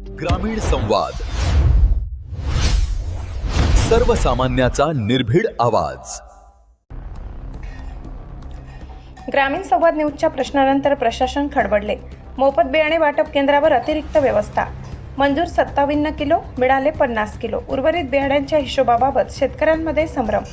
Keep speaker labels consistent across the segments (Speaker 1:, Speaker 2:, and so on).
Speaker 1: ग्रामीण संवाद, सर्वसामान्याचा निर्भीड आवाज।
Speaker 2: ग्रामीण संवाद न्यूजच्या प्रश्नानंतर प्रशासन खडबडले। मोफत बियाणे वाटप केंद्रावर अतिरिक्त व्यवस्था। मंजूर 57 किलो, मिळाले 50 किलो। उर्वरित बियाण्यांच्या हिशोबाबाबत शेतकऱ्यांमध्ये संभ्रम।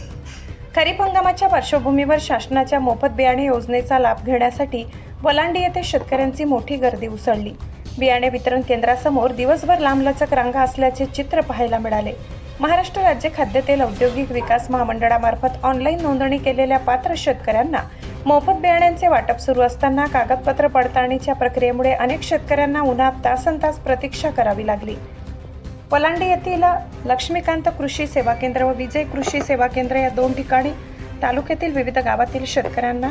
Speaker 2: खरीप हंगामाच्या पार्श्वभूमीवर शासनाच्या मोफत बियाणे योजनेचा लाभ घेण्यासाठी वलांडी येथे शेतकऱ्यांची मोठी गर्दी उसळली। बियाणे वितरण केंद्रासमोर दिवसभर लांबलचक रांगा असल्याचे चित्र पाहायला मिळाले। महाराष्ट्र राज्य खाद्य तेल औद्योगिक विकास महामंडळामार्फत ऑनलाईन नोंदणी केलेल्या पात्र शेतकऱ्यांना मोफत बियाण्यांचे वाटप सुरू असताना कागदपत्र पडताळणीच्या प्रक्रियेमुळे अनेक शेतकऱ्यांना उन्हात तासनतास प्रतीक्षा करावी लागली। वलांडी येथील लक्ष्मीकांत कृषी सेवा केंद्र व विजय कृषी सेवा केंद्र या दोन ठिकाणी तालुक्यातील विविध गावातील शेतकऱ्यांना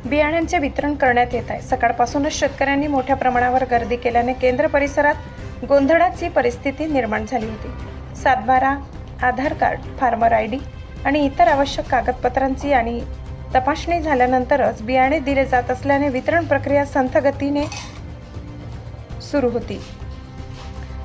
Speaker 2: बियाण्यांचे वितरण करण्यात येत आहे। सकाळपासूनच शेतकऱ्यांनी मोठ्या प्रमाणावर गर्दी केल्याने केंद्र परिसरात गोंधळाची परिस्थिती निर्माण झाली होती। सातबारा, आधार कार्ड, फार्मर आयडी आणि इतर आवश्यक कागदपत्रांची आणि तपासणी झाल्यानंतरच बियाणे दिले जात असल्याने वितरण प्रक्रिया संथ गतीने सुरू होती।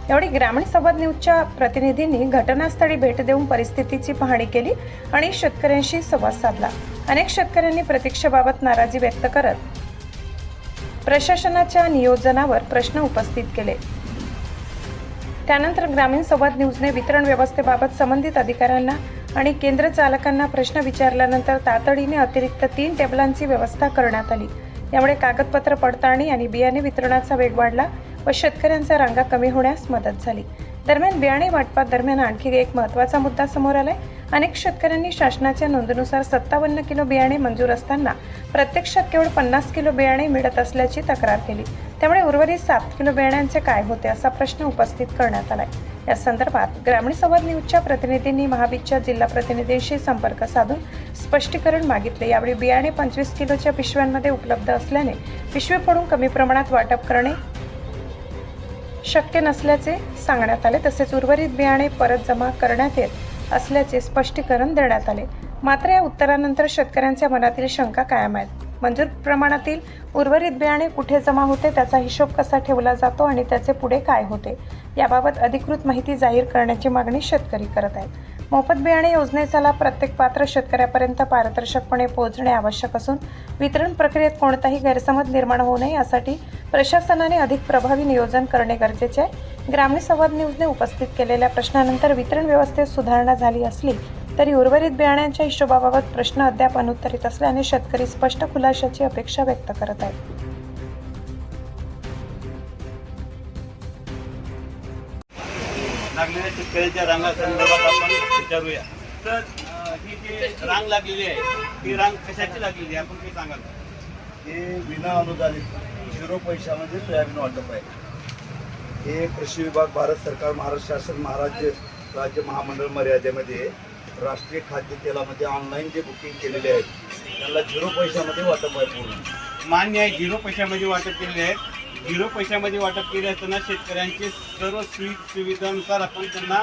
Speaker 2: यावेळी ग्रामीण संवाद न्यूजच्या प्रतिनिधींनी घटनास्थळी भेट देऊन परिस्थितीची पाहणी केली आणि शेतकऱ्यांशी संवाद साधला। अनेक शेतकऱ्यांनी प्रतीक्षेबाबत नाराजी व्यक्त करत प्रशासनाच्या नियोजनावर प्रश्न उपस्थित केले। त्यानंतर ग्रामीण संवाद न्यूजने वितरण व्यवस्थेबाबत संबंधित अधिकाऱ्यांना आणि केंद्र चालकांना प्रश्न विचारल्यानंतर तातडीने अतिरिक्त 3 टेबलांची व्यवस्था करण्यात आली। यामुळे कागदपत्र पडताळणी आणि बियाणे वितरणाचा वेग वाढला व शेतकऱ्यांच्या रांगा कमी होण्यास मदत झाली। दरम्यान बियाणे वाटपा दरम्यान आणखी एक महत्त्वाचा मुद्दा समोर आलाय। अनेक शेतकऱ्यांनी शासनाच्या नोंदीनुसार 57 किलो बियाणे मंजूर असताना प्रत्यक्षात केवळ 50 किलो बियाणे मिळत असल्याची तक्रार केली। त्यामुळे उर्वरित 7 किलो बियाण्यांचे काय होते असा प्रश्न उपस्थित करण्यात आलाय। या संदर्भात ग्रामीण संवाद न्यूजच्या प्रतिनिधींनी महाबीजच्या जिल्हा प्रतिनिधींशी संपर्क साधून स्पष्टीकरण मागितले। यावेळी बियाणे 25 किलोच्या पिशव्यांमध्ये उपलब्ध असल्याने पिशवी फोडून कमी प्रमाणात वाटप करणे शक्य नसल्याचे सांगण्यात आले। तसेच उर्वरित बियाणे परत जमा करण्यात येत असल्याचे स्पष्टीकरण देण्यात आले। मात्र या उत्तरानंतर शेतकऱ्यांच्या मनातील शंका कायम आहेत। मंजूर प्रमाणातील उर्वरित बियाणे कुठे जमा होते, त्याचा हिशोब कसा ठेवला जातो आणि त्याचे पुढे काय होते याबाबत अधिकृत माहिती जाहीर करण्याची मागणी शेतकरी करत आहेत। मोफत बियाणे योजनेचा लाभ प्रत्येक पात्र शेतकऱ्यापर्यंत पारदर्शकपणे पोहोचणे आवश्यक असून वितरण प्रक्रियेत कोणताही गैरसमज निर्माण होऊ नये यासाठी प्रशासनाने अधिक प्रभावी नियोजन करणे गरजेचे आहे। ग्रामीण संवाद न्यूजने उपस्थित केलेल्या प्रश्नानंतर वितरण व्यवस्थेत सुधारणा झाली असली तरी उर्वरित बियाण्यांच्या हिशोबाबाबत प्रश्न अद्याप अनुत्तरित असल्याने शेतकरी स्पष्ट खुलाशाची अपेक्षा व्यक्त करत आहेत।
Speaker 3: लागलेल्या शेतकऱ्यांच्या रांगासंदर्भात आपण विचारूया। तर ही जी रांग लागलेली आहे ती रांग कशाची लागलेली आहे आपण काही सांगाल?
Speaker 4: हे विना अनुदानित 0 पैशामध्ये सोयाबीन वाटप आहे। हे कृषी विभाग, भारत सरकार, महाराष्ट्र शासन, राज्य महामंडळ मर्यादेमध्ये राष्ट्रीय खाद्य तेलामध्ये ऑनलाईन जे बुकिंग केलेले आहेत त्यांना 0 पैशामध्ये वाटप आहे। पूर्ण
Speaker 3: मान्य आहे, 0 पैशामध्ये वाटप केलेले आहे। 0 पैशामध्ये वाटप केले असताना शेतकऱ्यांचे सर्व सुविधानुसार आपण त्यांना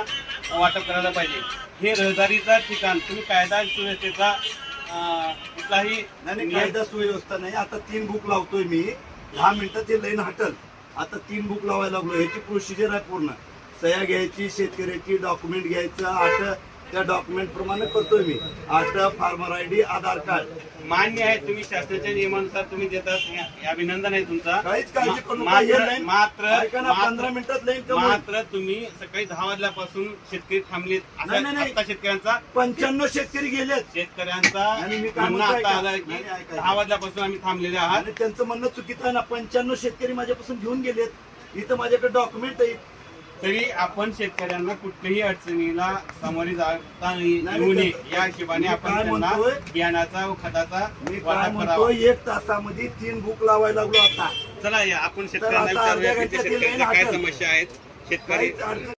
Speaker 3: वाटप करायला पाहिजे। हे रहदारीचा ठिकाण, तुम्ही कायदा सुव्यवस्थेचा कुठलाही
Speaker 4: कायदा सुव्यवस्था नाही। आता 3 बुक लावतोय मी, 10 मिनिटात ते लाईन हटल। आता 3 बुक लावायला लागलो। ह्याची प्रोसिजर आहे पूर्ण, सह्या घ्यायची, शेतकऱ्याची डॉक्युमेंट घ्यायचं, 8 त्या डॉक्युमेंट प्रमाणे करतोय मी। 8 फार्मर आयडी, आधार कार्ड।
Speaker 3: मान्य आहे, तुम्ही शासनाच्या नियमानुसार तुम्ही देतात, अभिनंदन आहे तुमचा।
Speaker 4: काहीच काळजी करू नका।
Speaker 3: मात्र
Speaker 4: 15 मिनिटात लाईन
Speaker 3: मात्र तुम्ही सकाळी 10 वाजल्यापासून शेतकरी थांबलेत। आता शेतकऱ्यांचा
Speaker 4: 95 शेतकरी गेलेत।
Speaker 3: शेतकऱ्यांचा
Speaker 4: म्हणणं
Speaker 3: आता आला की 10 वाजल्यापासून आम्ही थांबलेले आहात
Speaker 4: आणि त्यांचं म्हणणं चुकीचं आहे ना। 95 शेतकरी माझ्यापासून घेऊन गेलेत। इथं माझ्याकडे डॉक्युमेंट आहे।
Speaker 3: तरी आपण शेतकऱ्यांना कुठल्याही अडचणीला सामोरे जाता येऊ नये या हिशोबाने आपण त्यांना बियाणाचा व खताचा वाटप करावा।
Speaker 4: 1 तासामध्ये 3 बुक लावायला लागलो। आता
Speaker 3: चला या आपण शेतकऱ्यांना विचारूया की शेतकऱ्यांच्या काय समस्या आहेत। शेतकरी